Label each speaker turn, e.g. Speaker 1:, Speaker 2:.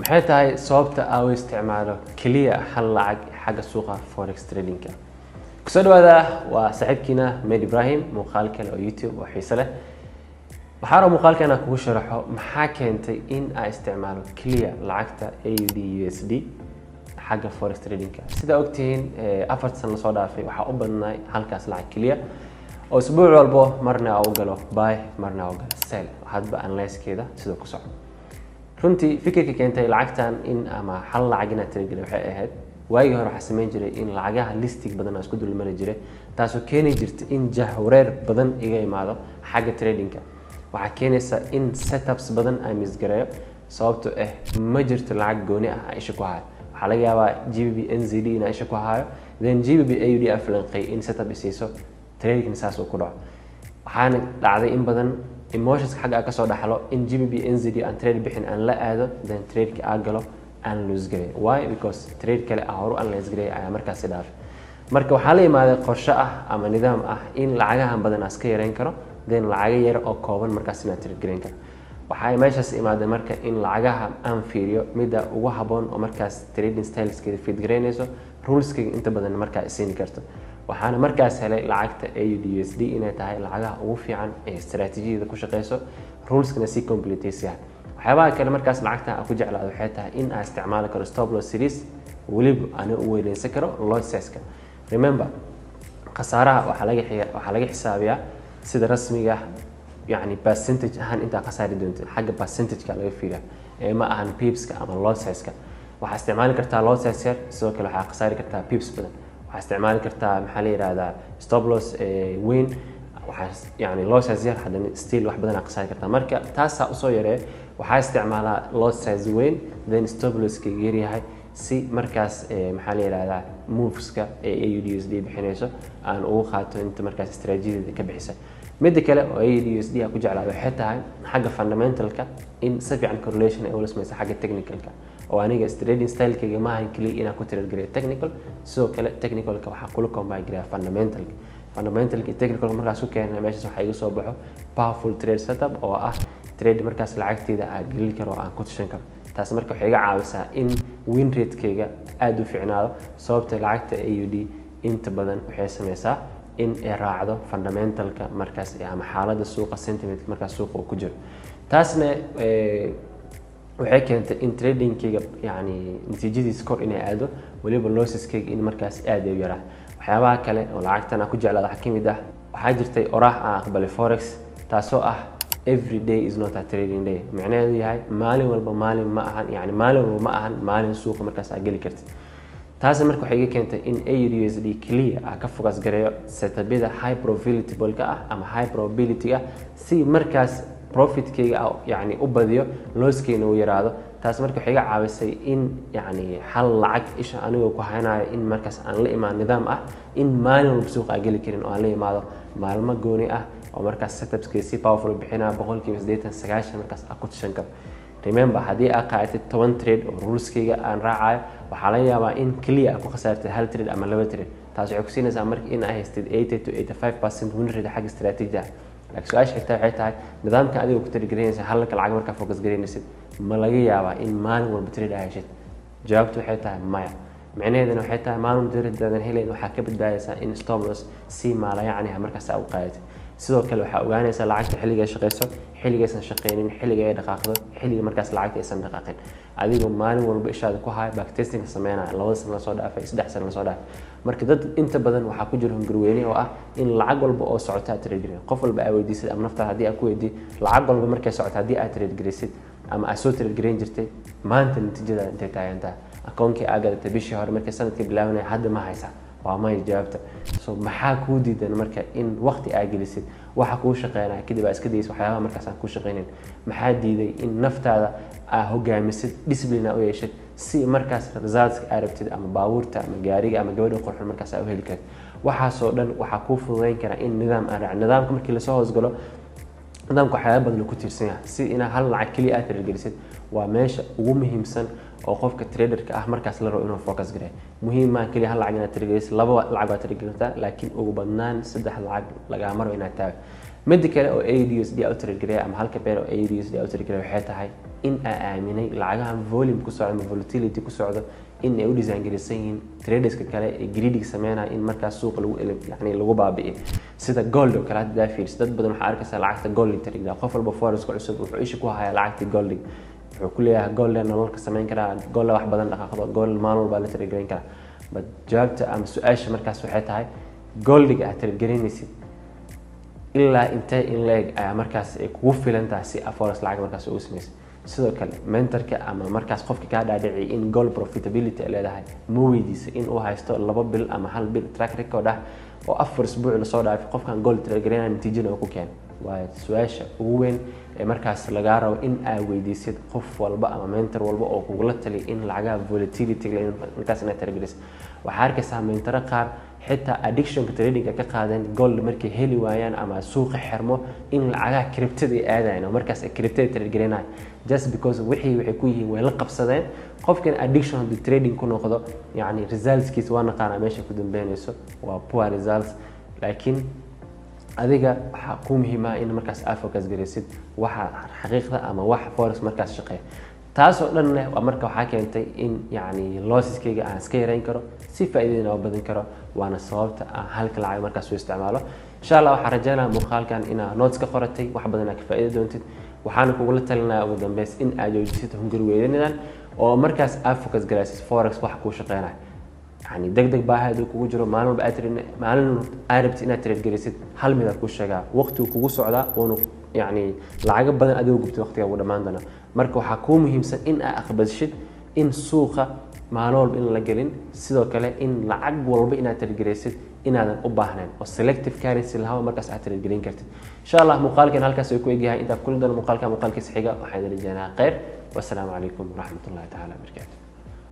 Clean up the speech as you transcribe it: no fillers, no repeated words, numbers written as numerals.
Speaker 1: maxay tahay sababta aan u isticmaalo kaliya hal lacag xagga suuqa forex trading-ka kusoo dhawaada waa saaxiibkiina Med Ibrahim muuqaal kale oo YouTube oo xiiso leh waxaan muuqaalkan kugu sharaxo maxaa keentay in aan isticmaalo kaliya lacagta AUD USD xagga forex trading-ka sida ogtiin 4 sano soo dhaafay waxa u badnay halkaas lacag kaliya oo isbuuc walba marna u galo buy marna u galo sell hadba analysis-keeda sida ku socdo runtii fikirka keentay lacagtan in ama hal lacag inaad trade waxay ahayd waagi hore waxa sameyn jiray in lacagaha listing badan isku dulmari jiray taasoo keenay jirta in jahwareer badan iga imaado xagga trading-ka waxa keenaysa in setups badan ay misgareeyo sababtoo ah ma jirto lacag gooni ah ay isha ku hayo waxa laga yaabaa GBP NZD in ay isha ku hayo then GBP AUD aflanqay in setup isiiso trading saas uu ku dhaco waxaana dhacday in badan emotions xagga ka soo dhaxlo in GBP NZD aan trade bixin aan la aado then trade ka galo aan lose garay why because trade kale horu aan lose garay ayaa markaas dhaaf marka waxa la yimaaday qorshe ah ama nidaam ah in lacagahan badan iska yareyn karo then lacag yar oo kooban markaas inaad trade gareyn karo waxa meeshaas imaaday marka in lacagaha aan fiiriyo midda ugu haboon oo markaas trading styles-keeda fit gareynayso rules-keeda inta badan markaa siin karto waxaana markaas helay lacagta AUD USD inay tahay lacagaha ugu fiican ee istaraatiijiyada ku shaqeyso rules-kana si complete ah waxyaabaha kale markaas lacagta aan ku jeclaado waxay tahay in aan isticmaali karo stop loss series waliba aan u weynaysan karo losses-ka remember khasaaraha waxa laga xisaabiyaa sida rasmiga yani percentage ahaan inta khasaari doonto xagga percentage-ka laga fiiriyo ee ma ahan pips-ka ama losses-ka waxa isticmaali kartaa losses yar sidoo kale waxa khasaari kartaa pips badan waxa isticmaali kartaa maxaa la yiraahdaa stop loss weyn waxa yani losses yar hadana still wax badan khasaari kartaa marka taas u soo yaree waxa isticmaalaa losses weyn then stop loss-ka yar yahay si markaas maxaa la yiraahdaa moves-ka AUD USD bixinayso aan ugu qaato inta markaas istaraatiijiyada ka bixisa mid kale oo AUD USD ku jeclaado waxay tahay xagga fundamental-ka in si fiican correlation ay u lasmayso xagga technical-ka oo aniga trading style-kayga ma ahan kaliya inaan ku trade gareeyo technical sidoo kale technical-ka waxa kula combine gareeya fundamental-ka fundamental-ka iyo technical-ka markaas ku keenay meeshaas waxa iga soo baxo powerful trade setup oo ah trade markaas lacagteeda aan gelin karo aan ku tashan karo taas marka waxay iga caawisaa in win rate-kayga aad u fiicnaado sababta lacagta AUD inta badan waxay sameysaa in ay raacdo fundamental-ka markaas ama xaaladda suuqa sentiment markaas suuqa uu ku jiro taasna waxay keentay in trading-kayga yani natiijadiisa kor inay aado waliba losses-kayga in markaas aad u yaraa waxyaabaha kale oo lacagtan aan ku jeclaado waxa kamid ah waxaa jirtay oraah aan aqbalay forex taasoo ah every day is not a trading day macnaheedu yahay maalin walba maalin ma ahan yani maalin walba ma ahan maalin suuqa markaas aad geli kartid taas marka waxay iga keentay in AUD USD clear ka focus gareeyo setup-yada high profitable-ka ah ama high probability ah si markaas profit-kayga yani u badiyo loss-keena uu yaraado taas marka waxay iga caawisay in yani hal lacag isha aniga ku haynayo in markaas aan la imaan nidaam ah in maalin walba suuqa aan geli karin oo aan la imaado maalmo gooni ah oo markaas setups-keeda si powerful bixinaa 80% markaas aan ku tashan karo remember haddii aad qaadatid 10 trade oo rules-kayga aan raacayo waxaa laga yaabaa in clear ku khasaartay hal trade ama laba trade taas waxay ku siinaysaa marka in ay haystid 80 to 85% win rate xagga istaraatiijiyada laakiin su'aasha xigta waxay tahay nidaamka adiga ku trade gareynaysa halka lacag markaa focus gareynaysid ma laga yaabaa in maalin walba trade ay heshid jawaabtu waxay tahay maya macnaheeduna waxay tahay maalin trade-daadan helayn waxaa ka badbaadaysaa in stop loss si maalayacni markaas aad u qaadatid sidoo kale waxa ogaanaysa lacagta xilliga ay shaqeyso xilliga aysan shaqeynin xilliga ay dhaqaaqdo xilliga markaas lacagta aysan dhaqaaqin adiga maalin walba ishaada ku haay back testing sameynaa 2 sano soo dhaafay 3 sano soo dhaafay marka dad inta badan waxa ku jira hungurweyne oo ah in lacag walba oo socota trade gareeyo qof walba ay weydiisay ama nafta hadii aad ku weydii lacag walba markay socoto hadii aad trade gareysid ama aad soo trade gareyn jirtay maanta natiijada intay taagantaa akoonkii aad gadatay bishii hore markay sanadkii bilaabanay hadda ma haysaa waa ma jawaabta so maxaa ku diidan marka in waqti aad gelisid waxa ku shaqeynaa kadib aad iska dayso waxyaabaha markaas aan ku shaqeynin maxaa diiday in naftaada aad hogaamisid discipline u yeeshid si markaas results-ka aad rabtid ama baabuurta ama gaariga ama gabadha qurxoon markaas aad u heli kartid waxaasoo dhan waxaa kuu fududeyn kara in nidaam aan raac nidaamka markii lasoo hoosgalo nidaamka waxyaaba badan ku tiirsan yahay si inaad hal lacag kaliya aad trade gelisid waa meesha ugu muhiimsan oo qofka trader-ka ah markaas la rabo inuu focus gareeyo muhiim ma kaliya hal lacag inaad trade gelisid laba lacag aad trade gartaa laakiin ugu badnaan 3 lacag laga maro inaad taag mid kale oo AUD u trade gareeya ama halka beer oo AUD u trade gareeya waxay tahay in aan aaminay lacagaha volume ku socdo ama volatility ku socdo in ay u design gareysan yihiin traderska kale ee greedy sameynaya in markaas suuqa lagu lagu baabi'iyo sida gold oo kale hadda fiirs dad badan waxa arkaysa lacagta gold trade qof walba forex cusub wuxuu isha ku hayaa lacagta gold wuxuu ku leeyahay gold nolol ka sameyn karaa gold wax badan dhaqaaqdo gold maalmo baa la trade gareyn karaa bad jawaabta ama su'aasha markaas waxay tahay goldiga aad trade gareynaysid ilaa intee in leeg ayaa markaas ay kugu filan tahay si forex lacag markaas ugu samayso sidoo kale mentorka ama markaas qofka ka dhaadhicay in goal profitability leedahay ma weydiisa in uu haysto 2 bil ama 1 bil track record ah oo 4 isbuuc la soo dhaafay qofkan goal trade gareynaya natiijada uu ku keen waa su'aasha ugu weyn ee markaas laga rabo in aad weydiisid qof walba ama mentor walba oo kugula taliyo in lacagaha volatility markaas inaad trade gareysid waxaa arkaysaa mentor qaar xitaa addiction trading ka qaadeen gold markay heli waayaan ama suuqa xirmo in lacagaha cryptada ay aadayaan markaas cryptada trade gareynayaan just because waxay ku yihiin way la qabsadeen qofkan addiction hadu trading ku noqdo yani results kiisa waa naqaana meesha ku dambeynayso waa poor results laakiin adiga waxa ku muhiim ah in markaas aad focus gareysid waxa xaqiiqda ama wax forex markaas shaqeeya taasoo dhan waa marka waxa keentay in yani losses-kayga aan iska yareyn karo si faa'iidada oo badan karo waana sababta aan halka lacag markaas u isticmaalo insha Allah waxaan rajaynayaa muuqaalkan inaad notes ka qoratay wax badan aad ka faa'iido doontid waxaan kugu talinayaa ugu dambeys in aad joojisid hunguri weeynadan oo markaas aad focus gareysid forex wax ku shaqeynaa يعني دق باهي kugu jiro maalmo maalin aarabti inaad trade gareysid hal mid aad ku sheegaa waqtigu kugu socda oo يعني lacag badan adigu gubtay waqtiga ugu dhamaandana marka waxa ku muhiimsan in aad aqbashid in suuqa maalmo in la galin sidoo kale in lacag walba inaad trade gareysid inaadan u baahnayn oo selective currency lahaw markaas aad trade gareyn kartid insha Allah muuqaalkan halkaas ay ku eegyahay inta kullu dan muuqaalkiisa xiga waxaan rajaynayaa khayr wassalaamu calaykum waraxmatullaahi ta'ala wabarakaatuh